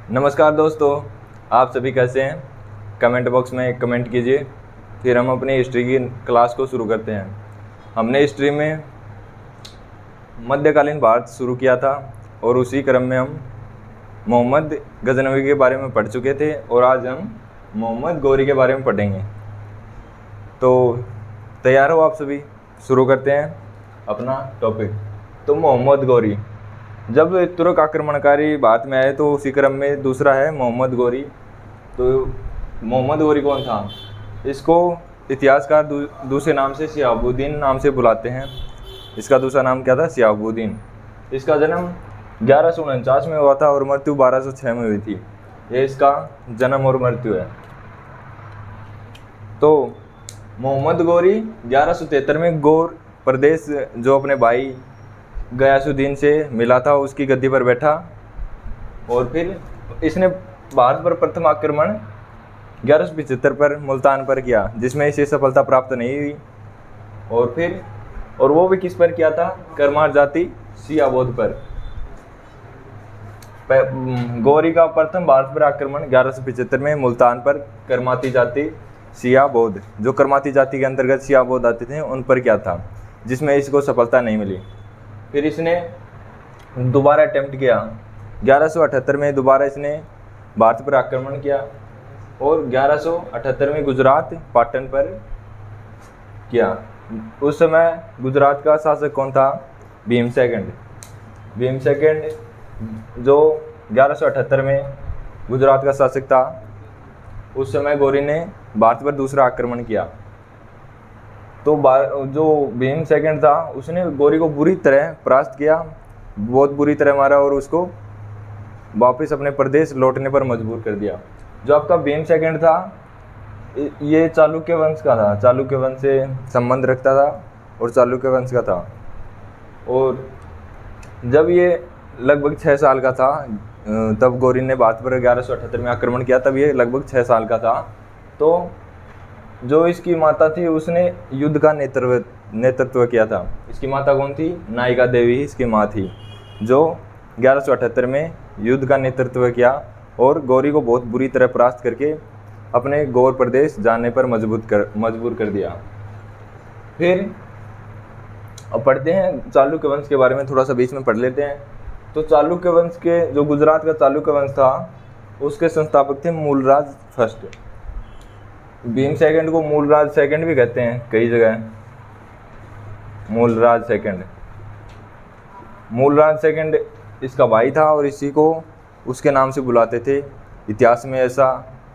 नमस्कार दोस्तों, आप सभी कैसे हैं? कमेंट बॉक्स में एक कमेंट कीजिए। फिर हम अपनी हिस्ट्री की क्लास को शुरू करते हैं। हमने हिस्ट्री में मध्यकालीन भारत शुरू किया था और उसी क्रम में हम मोहम्मद गजनवी के बारे में पढ़ चुके थे और आज हम मोहम्मद गौरी के बारे में पढ़ेंगे। तो तैयार हो आप सभी? शुरू करते हैं अपना टॉपिक। तो मोहम्मद गौरी जब तुर्क आक्रमणकारी भारत में आए तो उसी क्रम में दूसरा है मोहम्मद गौरी। तो मोहम्मद गौरी कौन था? इसको इतिहासकार दूसरे नाम से शिहाबुद्दीन नाम से बुलाते हैं। इसका दूसरा नाम क्या था? शिहाबुद्दीन। इसका जन्म 1149 में हुआ था और मृत्यु 1206 में हुई थी। ये इसका जन्म और मृत्यु है। तो मोहम्मद गौरी 1173 में गौर प्रदेश जो अपने भाई गयासुद्दीन से मिला था उसकी गद्दी पर बैठा और फिर इसने भारत पर प्रथम आक्रमण 1175 पर मुल्तान पर किया, जिसमें इसे सफलता प्राप्त नहीं हुई। और वो भी किस पर किया था? करमार जाति शिया बौद्ध पर। गौरी का प्रथम भारत पर आक्रमण 1175 में मुल्तान पर करमाती जाति शिया बौद्ध, जो करमाती जाति के अंतर्गत शिया बौद्ध आते थे, उन पर किया था, जिसमें इसको सफलता नहीं मिली। फिर इसने दोबारा अटेम्प्ट किया 1178 में। दोबारा इसने भारत पर आक्रमण किया और 1178 में गुजरात पाटन पर किया। उस समय गुजरात का शासक कौन था? भीम सेकंड जो 1178 में गुजरात का शासक था। उस समय गौरी ने भारत पर दूसरा आक्रमण किया। तो जो भीम सेकंड था उसने गौरी को बुरी तरह परास्त किया, बहुत बुरी तरह मारा और उसको वापस अपने प्रदेश लौटने पर मजबूर कर दिया। जो आपका भीम सेकंड था ये चालुक्य वंश का था, चालुक्य वंश से संबंध रखता था और चालुक्य वंश का था। और जब ये लगभग 6 साल का था तब गौरी ने भारत पर 1178 में आक्रमण किया। तब ये लगभग 6 साल का था। तो जो इसकी माता थी उसने युद्ध का नेतृत्व किया था। इसकी माता कौन थी? नायिका देवी इसकी माँ थी, जो 1178 में युद्ध का नेतृत्व किया और गौरी को बहुत बुरी तरह परास्त करके अपने गौर प्रदेश जाने पर मजबूर कर दिया। फिर अब पढ़ते हैं चालुक्य वंश के बारे में, थोड़ा सा बीच में पढ़ लेते हैं। तो चालुक्य वंश के जो गुजरात का चालुक्य वंश था उसके संस्थापक थे मूलराज फर्स्ट। भीम सेकंड को मूलराज सेकंड भी कहते हैं कई जगह। मूलराज सेकंड इसका भाई था और इसी को उसके नाम से बुलाते थे। इतिहास में ऐसा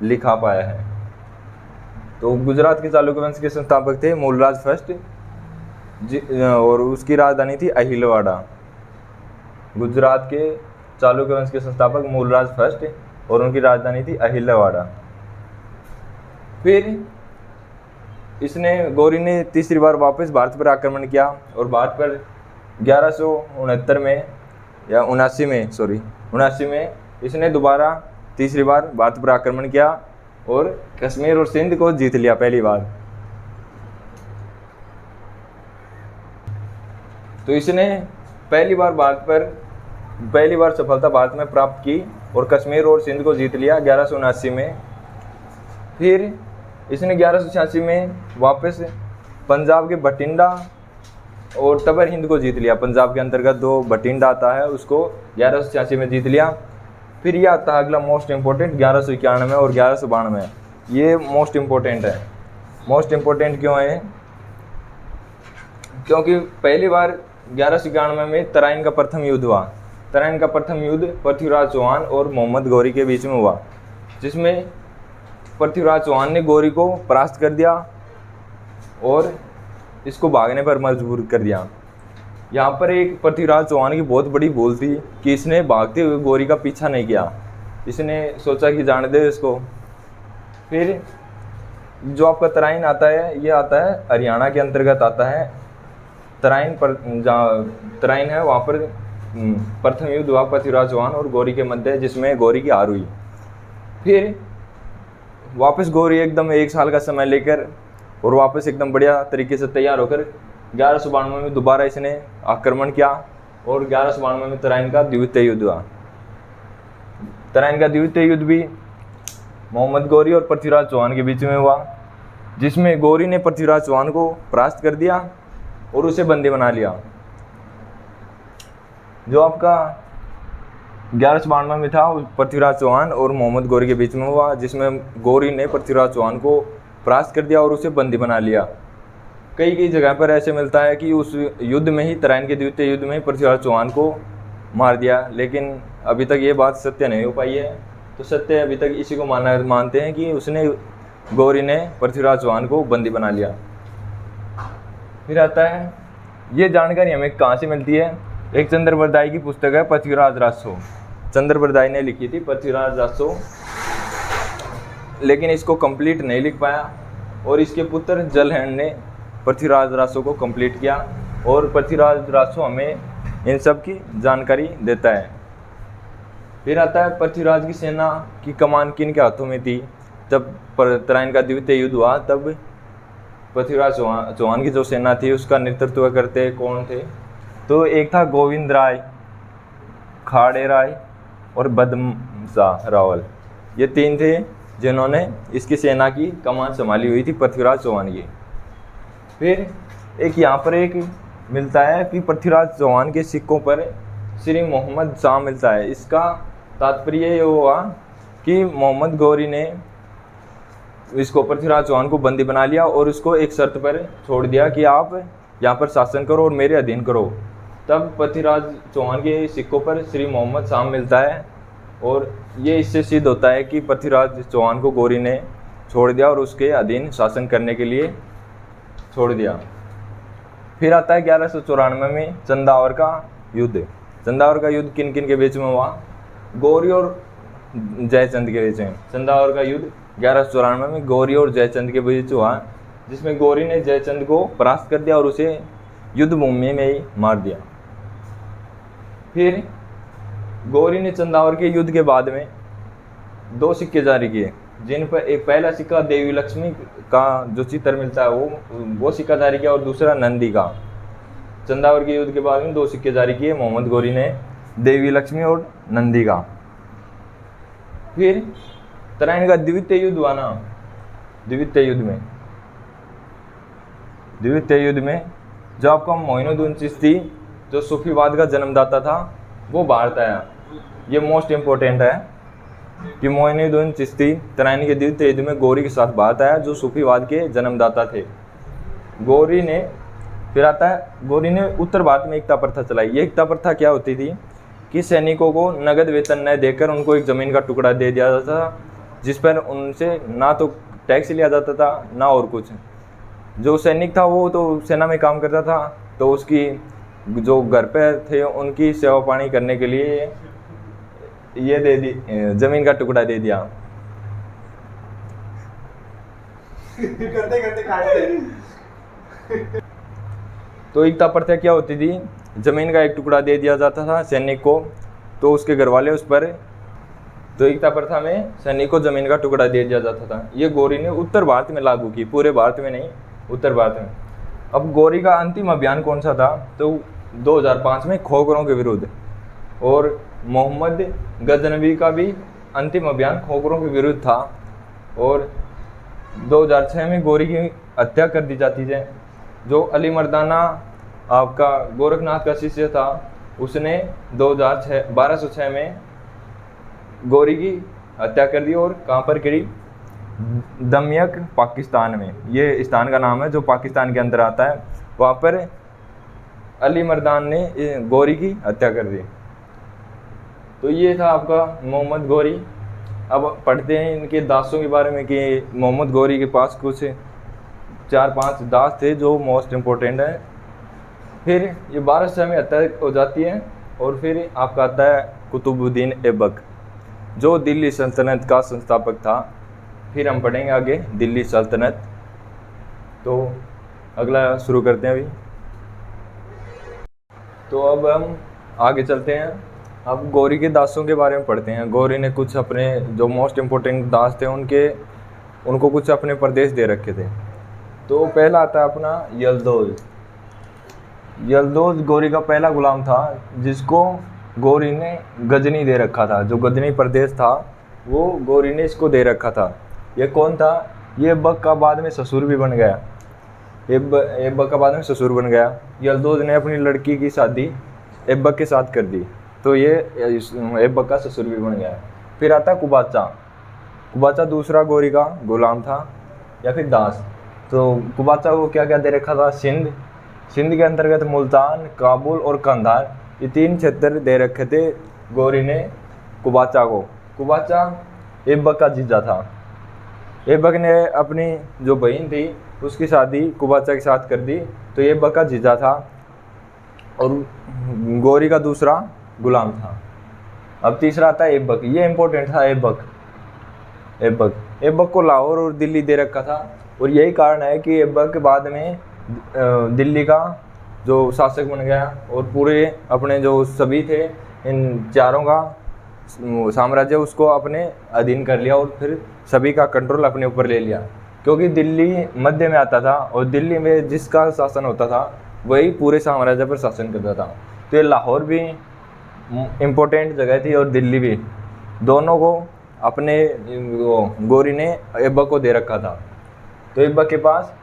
लिखा पाया है। तो गुजरात के चालुक्य वंश के संस्थापक थे मूलराज फर्स्ट और उसकी राजधानी थी अहिलवाड़ा। गुजरात के चालुक्य वंश के संस्थापक मूलराज फर्स्ट और उनकी राजधानी थी अहिलवाड़ा। फिर गौरी ने तीसरी बार वापस भारत पर आक्रमण किया और भारत पर 1169 में या 79 में इसने दोबारा तीसरी बार भारत पर आक्रमण किया और कश्मीर और सिंध को जीत लिया पहली बार। तो इसने पहली बार सफलता भारत में प्राप्त की और कश्मीर और सिंध को जीत लिया 1179 में। फिर इसने 1186 में वापस पंजाब के बठिंडा और तबर हिंद को जीत लिया। पंजाब के अंतर्गत दो बठिंडा आता है, उसको 1186 में जीत लिया। फिर यह आता है अगला मोस्ट इम्पोर्टेंट 1191 और 1192। ये मोस्ट इम्पोर्टेंट है। मोस्ट इम्पोर्टेंट क्यों है? क्योंकि पहली बार 1191 में तराइन का प्रथम युद्ध हुआ। तराइन का प्रथम युद्ध पृथ्वीराज चौहान और मोहम्मद गौरी के बीच में हुआ, जिसमें पृथ्वीराज चौहान ने गौरी को परास्त कर दिया और इसको भागने पर मजबूर कर दिया। यहाँ पर एक पृथ्वीराज चौहान की बहुत बड़ी भूल थी कि इसने भागते हुए गौरी का पीछा नहीं किया। इसने सोचा कि जाने दे इसको। फिर जो आपका तराइन आता है ये आता है हरियाणा के अंतर्गत आता है। तराइन पर जहाँ तराइन है वहाँ पर प्रथम युद्ध हुआ पृथ्वीराज चौहान और गौरी के मध्य, जिसमें गौरी की हार हुई। फिर वापस गौरी एकदम 1 साल का समय लेकर और वापस एकदम बढ़िया तरीके से तैयार होकर 1192 में दोबारा इसने आक्रमण किया और 1192 में तराइन का द्वितीय युद्ध हुआ। तराइन का द्वितीय युद्ध भी मोहम्मद गौरी और पृथ्वीराज चौहान के बीच में हुआ, जिसमें गौरी ने पृथ्वीराज चौहान को परास्त कर दिया और उसे बंदी बना लिया। जो आपका 1192 में था, पृथ्वीराज चौहान और मोहम्मद गौरी के बीच में हुआ, जिसमें गौरी ने पृथ्वीराज चौहान को परास्त कर दिया और उसे बंदी बना लिया। कई जगह पर ऐसे मिलता है कि उस युद्ध में ही, तराइन के द्वितीय युद्ध में पृथ्वीराज चौहान को मार दिया, लेकिन अभी तक ये बात सत्य नहीं हो पाई है। तो सत्य अभी तक इसी को मानते हैं कि उसने, गौरी ने पृथ्वीराज चौहान को बंदी बना लिया। फिर आता है, ये जानकारी हमें कहाँ से मिलती है? एक चंद्रबरदाई की पुस्तक है पृथ्वीराज राजसो, चंद्रबरदाई ने लिखी थी पृथ्वीराज राजसो, लेकिन इसको कंप्लीट नहीं लिख पाया और इसके पुत्र जलहैंड ने पृथ्वीराज राजसो को कंप्लीट किया और पृथ्वीराज राजसो हमें इन सब की जानकारी देता है। फिर आता है, पृथ्वीराज की सेना की कमान किन के हाथों में थी? जब तराइन का द्वितीय युद्ध हुआ तब पृथ्वीराज चौहान की जो सेना थी उसका नेतृत्व करते कौन थे? तो एक था गोविंद राय, खाड़े राय और बदमशाह रावल। ये तीन थे जिन्होंने इसकी सेना की कमान संभाली हुई थी पृथ्वीराज चौहान की। फिर एक यहाँ पर एक मिलता है कि पृथ्वीराज चौहान के सिक्कों पर श्री मोहम्मद शाह मिलता है। इसका तात्पर्य ये हुआ कि मोहम्मद गौरी ने इसको, पृथ्वीराज चौहान को बंदी बना लिया और उसको एक शर्त पर छोड़ दिया कि आप यहाँ पर शासन करो और मेरे अधीन करो। तब पृथ्वीराज चौहान के सिक्कों पर श्री मोहम्मद शाह मिलता है और ये इससे सिद्ध होता है कि पृथ्वीराज चौहान को गौरी ने छोड़ दिया और उसके अधीन शासन करने के लिए छोड़ दिया। फिर आता है 1194 में चंदावर का युद्ध। चंदावर का युद्ध किन किन के बीच में हुआ? गौरी और जयचंद के बीच में। चंदावर का युद्ध 1194 में गौरी और जयचंद के बीच हुआ, जिसमें गौरी ने जयचंद को परास्त कर दिया और उसे युद्ध भूमि में ही मार दिया। फिर गौरी ने चंदावर के युद्ध के बाद में 2 सिक्के जारी किए, जिन पर एक पहला सिक्का देवी लक्ष्मी का जो चित्र मिलता है वो सिक्का जारी किया और दूसरा नंदी का। चंदावर के युद्ध के बाद में 2 सिक्के जारी किए मोहम्मद गौरी ने, देवी लक्ष्मी और नंदी का। फिर तराइन का द्वितीय युद्ध हुआ ना, द्वितीय युद्ध में जो आपका मोइनुद्दीन चिश्ती, जो सूफीवाद का जन्मदाता था, वो भारत आया। ये मोस्ट इम्पोर्टेंट है कि मोइनुद्दीन चिश्ती तराइन के द्वितीय युद्ध में गौरी के साथ भारत आया, जो सूफीवाद के जन्मदाता थे। गौरी ने, फिर आता है, गौरी ने उत्तर भारत में एकता प्रथा चलाई। ये एकता प्रथा क्या होती थी कि सैनिकों को नगद वेतन न देकर उनको एक ज़मीन का टुकड़ा दे दिया जाता था, जिस पर उनसे ना तो टैक्स लिया जाता था ना और कुछ। जो सैनिक था वो तो सेना में काम करता था, तो उसकी जो घर पे थे उनकी सेवा पानी करने के लिए ये दे दी, ज़मीन का टुकड़ा दे दिया। करते करते काटते। तो एकता प्रथा क्या होती थी? ज़मीन का एक टुकड़ा दे दिया जाता था सैनिक को, तो उसके घर वाले उस पर, तो एकता प्रथा में सैनिक को ज़मीन का टुकड़ा दे दिया जाता था। ये गौरी ने उत्तर भारत में लागू की, पूरे भारत में नहीं, उत्तर भारत में। अब गौरी का अंतिम अभियान कौन सा था? तो 2005 में खोखरों के विरुद्ध, और मोहम्मद गजनवी का भी अंतिम अभियान खोखरों के विरुद्ध था। और 2006 में गौरी की हत्या कर दी जाती है। जो अली मर्दाना आपका गोरखनाथ का शिष्य था, उसने 1206 में गौरी की हत्या कर दी। और कहाँ पर करी? दमियक, पाकिस्तान में। ये स्थान का नाम है जो पाकिस्तान के अंदर आता है। वहाँ पर अली मर्दान ने गौरी की हत्या कर दी। तो ये था आपका मोहम्मद गौरी। अब पढ़ते हैं इनके दासों के बारे में कि मोहम्मद गौरी के पास कुछ 4-5 दास थे जो मोस्ट इम्पोर्टेंट है। फिर ये 1200 में हत्या हो जाती है। और फिर आपका आता है कुतुबुद्दीन ऐबक, जो दिल्ली सल्तनत का संस्थापक था। फिर हम पढ़ेंगे आगे दिल्ली सल्तनत। तो अगला शुरू करते हैं अभी। तो अब हम आगे चलते हैं। अब गौरी के दासों के बारे में पढ़ते हैं। गौरी ने कुछ अपने जो मोस्ट इम्पोर्टेंट दास थे उनको कुछ अपने प्रदेश दे रखे थे। तो पहला आता है अपना यलदौज। यलदौज गौरी का पहला गुलाम था, जिसको गौरी ने गजनी दे रखा था, जो गजनी प्रदेश था वो गौरी ने इसको दे रखा था। ये कौन था? ये ऐबक का बाद में ससुर भी बन गया। ऐबक का बाद में ससुर बन गया। यल्दोज ने अपनी लड़की की शादी ऐबक के साथ कर दी, तो ये ऐबक का ससुर भी बन गया। फिर आता कुबाचा। कुबाचा दूसरा गौरी का गुलाम था या फिर दास। तो कुबाचा को क्या क्या दे रखा था? सिंध के अंतर्गत मुल्तान, काबुल और कंधार, ये 3 क्षेत्र दे रखे थे गौरी ने कुबाचा को। कुबाचा ऐबक का जीजा था। ऐबक ने अपनी जो बहन थी उसकी शादी कुबाचा के साथ कर दी, तो ऐबक का जीजा था और गौरी का दूसरा गुलाम था। अब तीसरा आता है ऐबक। ये इंपॉर्टेंट था। ऐबक को लाहौर और दिल्ली दे रखा था, और यही कारण है कि ऐबक बाद में दिल्ली का जो शासक बन गया और पूरे अपने जो सभी थे इन चारों का साम्राज्य उसको अपने अधीन कर लिया और फिर सभी का कंट्रोल अपने ऊपर ले लिया। क्योंकि दिल्ली मध्य में आता था और दिल्ली में जिसका शासन होता था वही पूरे साम्राज्य पर शासन करता था। तो ये लाहौर भी इम्पोर्टेंट जगह थी और दिल्ली भी, दोनों को अपने गौरी ने ऐबक को दे रखा था। तो ऐबक के पास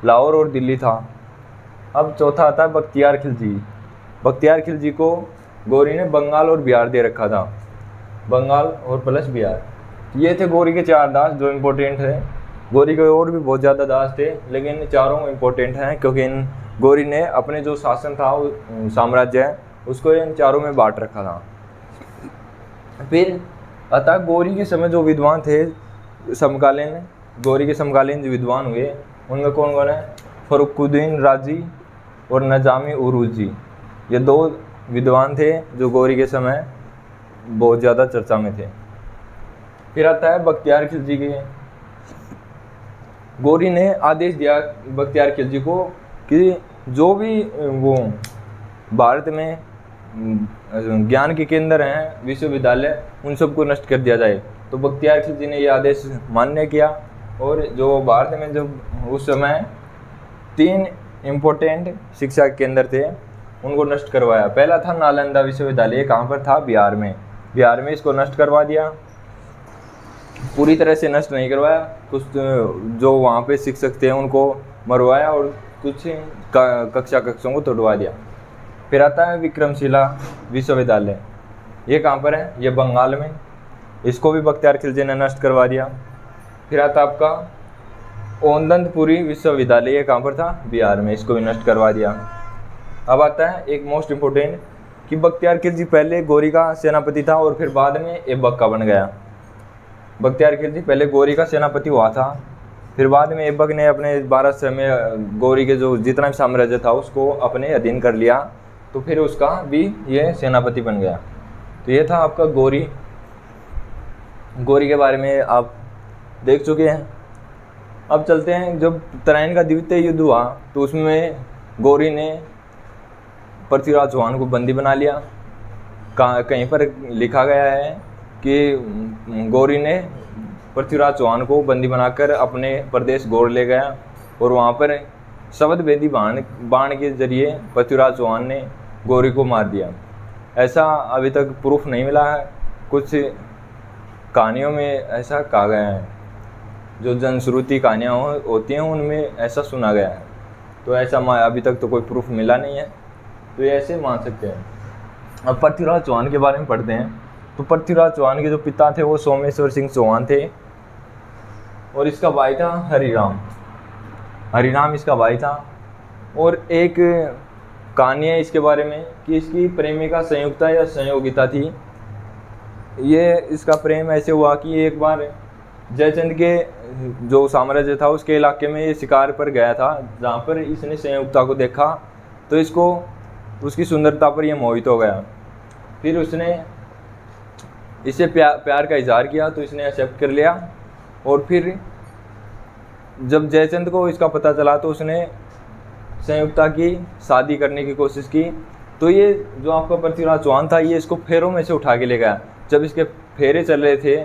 लाहौर और दिल्ली था। अब चौथा आता है बख्तियार खिलजी। बख्तियार खिलजी को गौरी ने बंगाल और बिहार दे रखा था, बंगाल और प्लस बिहार। ये थे गौरी के 4 दास जो इम्पोर्टेंट है। गौरी के और भी बहुत ज़्यादा दास थे, लेकिन चारों इम्पोर्टेंट हैं क्योंकि इन गौरी ने अपने जो शासन था साम्राज्य है उसको इन चारों में बांट रखा था। फिर अतः गौरी के समय जो विद्वान थे समकालीन, गौरी के समकालीन जो विद्वान हुए उनमें कौन कौन है? फरुखुद्दीन राजी और नजामी उरूजी, ये 2 विद्वान थे जो गौरी के समय बहुत ज़्यादा चर्चा में थे। फिर आता है बख्तियार खिलजी के। गौरी ने आदेश दिया बख्तियार खिलजी को कि जो भी वो भारत में ज्ञान के केंद्र हैं विश्वविद्यालय उन सबको नष्ट कर दिया जाए। तो बख्तियार खिलजी ने ये आदेश मान्य किया और जो भारत में जब उस समय 3 इम्पोर्टेंट शिक्षा केंद्र थे उनको नष्ट करवाया। पहला था नालंदा विश्वविद्यालय, कहाँ पर था? बिहार में। बिहार में इसको नष्ट करवा दिया, पूरी तरह से नष्ट नहीं करवाया, कुछ जो वहाँ पे शिक्षक थे उनको मरवाया और कुछ कक्षों को तोड़वा दिया। फिर आता है विक्रमशिला विश्वविद्यालय, ये कहाँ पर है? ये बंगाल में, इसको भी बख्तियार खिलजी ने नष्ट करवा दिया। फिर आता आपका ओंदंतपुरी विश्वविद्यालय, ये कहाँ पर था? बिहार में, इसको भी नष्ट करवा दिया। अब आता है एक मोस्ट इम्पोर्टेंट कि बख्तियार खिलजी पहले गौरी का सेनापति था और फिर बाद में ऐबक का बन गया। बख्तियार खिलजी पहले गौरी का सेनापति हुआ था, फिर बाद में ऐबक ने अपने 1200 में गौरी के जो जितना भी साम्राज्य था उसको अपने अधीन कर लिया, तो फिर उसका भी ये सेनापति बन गया। तो ये था आपका गौरी। गौरी के बारे में आप देख चुके हैं। अब चलते हैं, जब तराइन का द्वितीय युद्ध हुआ तो उसमें गौरी ने पृथ्वीराज चौहान को बंदी बना लिया। कहीं पर लिखा गया है कि गौरी ने पृथ्वीराज चौहान को बंदी बनाकर अपने प्रदेश गौड़ ले गया और वहाँ पर शब्द भेदी बाण के जरिए पृथ्वीराज चौहान ने गौरी को मार दिया। ऐसा अभी तक प्रूफ नहीं मिला है, कुछ कहानियों में ऐसा कहा गया है, जो जनश्रुति कहानियाँ होती हैं उनमें ऐसा सुना गया है। तो ऐसा अभी तक तो कोई प्रूफ मिला नहीं है, तो ये ऐसे मान सकते हैं। अब पृथ्वीराज चौहान के बारे में पढ़ते हैं। तो पृथ्वीराज चौहान के जो पिता थे वो सोमेश्वर सिंह चौहान थे और इसका भाई था हरिराम इसका भाई था। और एक कहानी है इसके बारे में कि इसकी प्रेमिका संयुक्ता या संयोगिता थी। ये इसका प्रेम ऐसे हुआ कि एक बार जयचंद के जो साम्राज्य था उसके इलाके में ये शिकार पर गया था, जहाँ पर इसने संयुक्ता को देखा तो इसको उसकी सुंदरता पर यह मोहित हो गया। फिर उसने इसे प्यार का इजहार किया तो इसने एक्सेप्ट कर लिया। और फिर जब जयचंद को इसका पता चला तो उसने संयुक्ता की शादी करने की कोशिश की। तो ये जो आपका पृथ्वीराज चौहान था ये इसको फेरों में से उठा के ले गया। जब इसके फेरे चल रहे थे,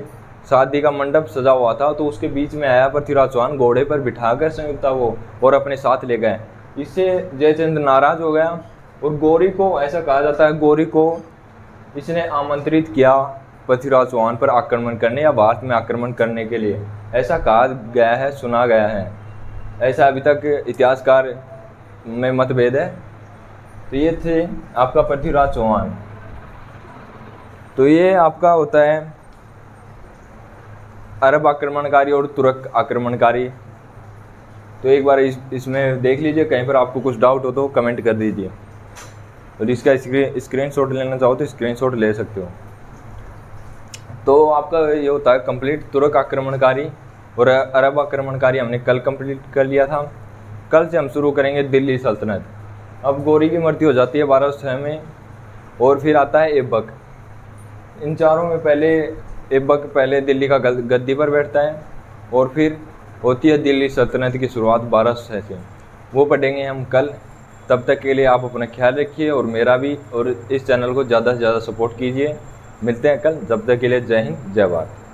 शादी का मंडप सजा हुआ था, तो उसके बीच में आया पृथ्वीराज चौहान, घोड़े पर बिठाकर संयुक्ता को और अपने साथ ले गए। इससे जयचंद नाराज हो गया और गौरी को, ऐसा कहा जाता है, गौरी को इसने आमंत्रित किया पृथ्वीराज चौहान पर आक्रमण करने या भारत में आक्रमण करने के लिए, ऐसा कहा गया है, सुना गया है। ऐसा अभी तक इतिहासकार में मतभेद है। तो ये थे आपका पृथ्वीराज चौहान। तो ये आपका होता है अरब आक्रमणकारी और तुर्क आक्रमणकारी। तो एक बार इसमें देख लीजिए, कहीं पर आपको कुछ डाउट हो तो कमेंट कर दीजिए। और इसका स्क्रीनशॉट लेना चाहो तो स्क्रीनशॉट ले सकते हो। तो आपका ये होता है कंप्लीट तुर्क आक्रमणकारी और अरब आक्रमणकारी हमने कल कंप्लीट कर लिया था। कल से हम शुरू करेंगे दिल्ली सल्तनत। अब गौरी की मृत्यु हो जाती है 1206 में, और फिर आता है ऐबक। इन चारों में पहले ऐबक पहले दिल्ली का गद्दी पर बैठता है, और फिर होती है दिल्ली सल्तनत की शुरुआत 1206 से। वो पढ़ेंगे हम कल। तब तक के लिए आप अपना ख्याल रखिए और मेरा भी, और इस चैनल को ज़्यादा से ज़्यादा सपोर्ट कीजिए। मिलते हैं कल, जब तक के लिए जय हिंद जय भारत।